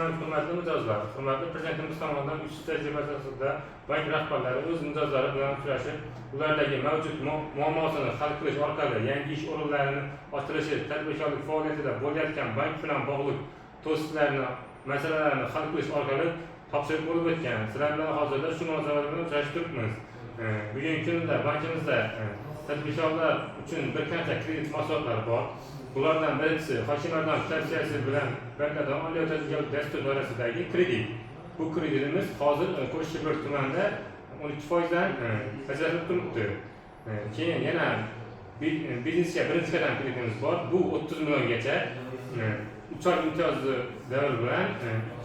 Assalomu hurmatli mijozlar. Hurmatli prezidentimiz tomonidan 3 tajriba asosida bank rahbarlari o'z mijozlari bilan uchrashib, ulardagi mavjud muammosini hal qilish orqali yangi ish o'rinlarining ochilishi, tadbirkorlik faoliyatida bo'layotgan bank bilan bog'liq to'siqlarni, masalalarni hal qilish orqali topshiriq bo'lib o'tgan. Sizlar bilan hozirda shu munosabat bilan uchrashib turibmiz. Bugungi kunda bankimizda tadbirkorlar uchun bir qancha kredit mahsulotlari bor. Bulardan birincisi Hokimlardan tavsiyasi bilan bankadan oliy tadbirkorlik dastur doirasidagi kredit. Bu kreditimiz hozir Qo'shchibir tumanida 12% dan ajratilib turibdi. Keyin yana biznesga birinchi qadam kreditimiz bor. Bu 30 milliongacha 3 oy imtiyozli davr bilan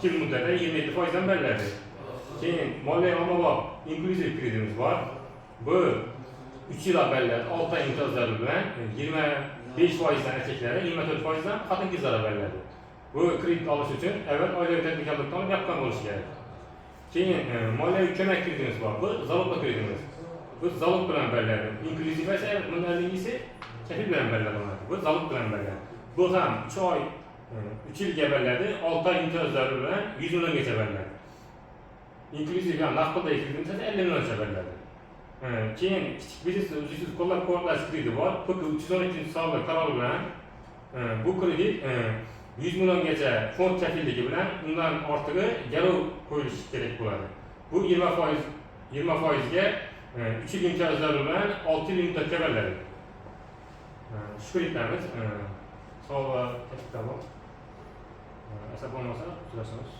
2 yil muddatda 27% dan beriladi. Keyin moliya ommabop inklyuziv kreditimiz bor. Bu 3 yil beriladi 6 oy imtiyozlari bilan 25%dan erkaklarga, 24%dan xotin-qizlarga beriladi. Bu kredit olish uchun avval oilaviy tadbirkorlikdan yaqqan bo'lishi kerak. Keyin moliyaviy ko'mak kreditimiz bor. Bu zalogli kreditimiz. Bu zalog bilan beriladi. Inklyuziv esa bundanligisi kafil bilan beriladi. Bu zalog bilan beriladi. Bu ham 3 oy 3 yilga beriladi, 6 oy imtiyozlari bilan 100 milliongacha beriladi. Inklyuziv ham naqdda kreditimiz esa 50 milliongacha beriladi. Keyin kichik biznesni uzluksiz qo'llab-quvvatlash krediti bor. PK 312-sonli qaror bilan bu kredit 100 milliongacha fond kafilligi bilan undan ortig'i garov qo'yilishi kerak bo'ladi. Bu 20% ga 3 yil imtiyozlari bilan 6 yil muddatga beriladi. Shu kreditlarimiz sog' va kapital. Asab bo'lmasa, uchrashamiz.